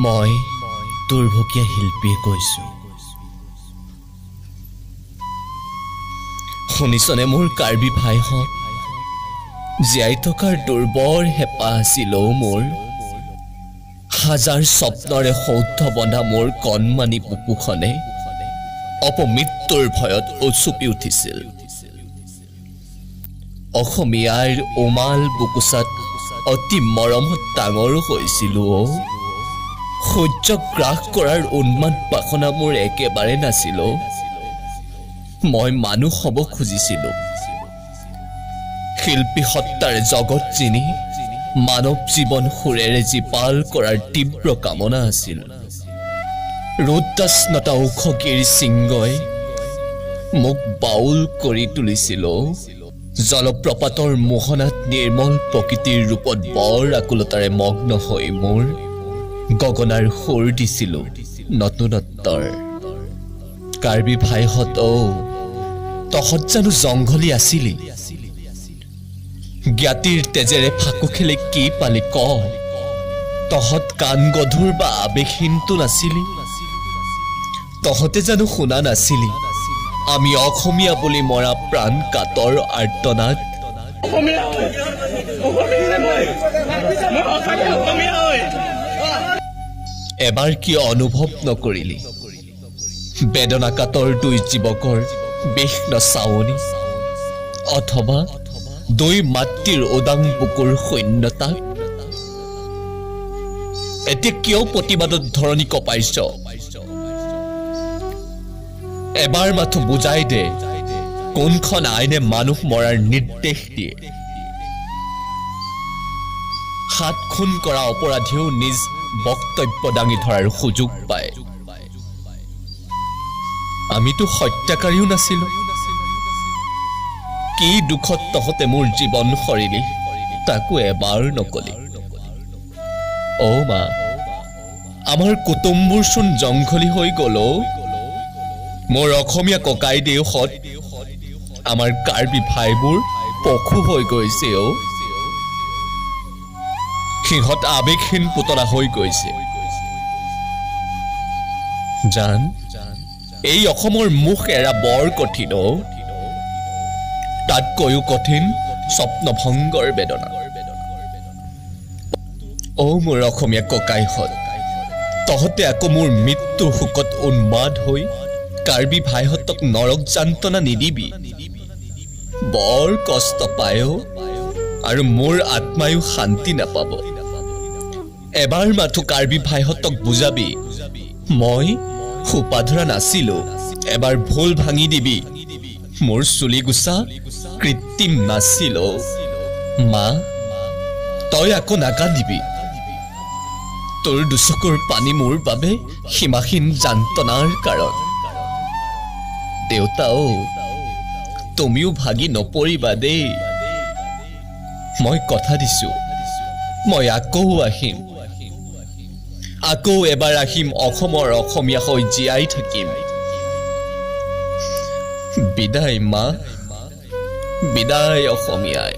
মই দুৰ্ভগীয়া শিল্পীয়ে কৈছো। শুনিছনে মোৰ কাৰ্বি ভাইহঁত, জীয়াই থকাৰ দুৰ্বৰ হেঁপাহ আছিল মোৰ। হাজাৰ স্বপ্নৰে সৌধ বন্ধা মোৰ কণমানি বুকুখনে অপমৃত্যুৰ ভয়ত উচুপি উঠিছিল। অসমীয়াৰ উমাল বুকুচাত অতি মৰমত ডাঙৰ হৈছিলো। সহ্য গ্ৰাস কৰাৰ উন্মাদ বাসনা মোৰ একেবাৰে নাছিল। মই মানুহ হ'ব খুজিছিলো। শিল্পী সত্তাৰ জগত চিনি মানৱ জীৱন সুৰেৰে জীপাল কৰাৰ তীব্ৰ কামনা আছিল। ৰুদ্ৰাস্নতা উখকিৰ সিংগই মোক বাউল কৰি তুলিছিল। জলপ্ৰপাতৰ মোহনাত নিৰ্মল প্ৰকৃতিৰ ৰূপত বৰ আকুলতাৰে মগ্ন হৈ মোৰ গগনাৰ সুৰ দিছিলো নতুনত্বৰ। কাৰ্বি ভাইহঁত, তহঁত জানো জংঘলী আছিলি? জ্ঞাতিৰ তেজেৰে ফাকু খেলি কি পালি ক? তহঁত কাণ গধুৰ বা আৱেগহীনটো নাছিলি? তহঁতে জানো শুনা নাছিলি আমি অসমীয়া বুলি মৰা প্ৰাণ কাতৰ আৰ্তনাদ? এবাৰ কি অনুভৱ নকৰিলি বেদনা কাতৰ দুই যুৱকৰ বিষ্ণ চাৱনি, অথবা দুই মাতৃৰ উদাং বুকুৰ শূন্যতা? এতিয়া কিয় প্ৰতিবাদত ধৰণি কপাইছ? এবাৰ মাথো বুজাই দে কোনখন আইনে মানুহ মৰাৰ নিৰ্দেশ দিয়ে? 7 খুন কৰা অপৰাধীও নিজ বক্তব্য দাঙি ধৰাৰ সুযোগ পায়। আমিতো হত্যাকাৰীও নাছিলো। কি দুখত তহঁতে মোৰ জীৱন সৰিলি তাকো এবাৰ নকলি। মা, আমাৰ কুটুমবোৰ চোন জংঘলী হৈ গল। মোৰ অসমীয়া ককাই দেউহঁত, আমাৰ কাৰ্বি ভাইবোৰ পশু হৈ গৈছে। সিহঁত আৱেগহীন পুতলা হৈ গৈছে। জান, এই অসমৰ মুখ এৰা বৰ কঠিন। তাতকৈও কঠিন স্বপ্নভংগৰ বেদনা। মোৰ অসমীয়া ককাইহঁত, তহঁতে আকৌ মোৰ মৃত্যুৰ শোকত উন্মাদ হৈ কাৰ্বি ভাইহঁতক নৰক যান্ত্ৰণা নিদিবি। বৰ কষ্ট পায় আৰু মোৰ আত্মায়ো শান্তি নাপাব। এবাৰ মাথো কাৰ্বি ভাইহঁতক বুজাবি মই সোপা ধৰা নাছিলো। এবাৰ ভুল ভাঙি দিবি মোৰ চুলি গুচা কৃত্ৰিম নাছিল। মা, তই আকৌ নাকান্দিবি। তোৰ দুচকুৰ পানী মোৰ বাবে সীমাহীন যান্ত্ৰণাৰ কাৰণ। দেউতা, তুমিও ভাগি নপৰিবা দেই। মই কথা দিছো, মই আকৌ আহিম। আকৌ এবাৰ আহিম অসমৰ অসমীয়া হৈ জীয়াই থাকিম। বিদায় মা, বিদায় অসমীয়াই।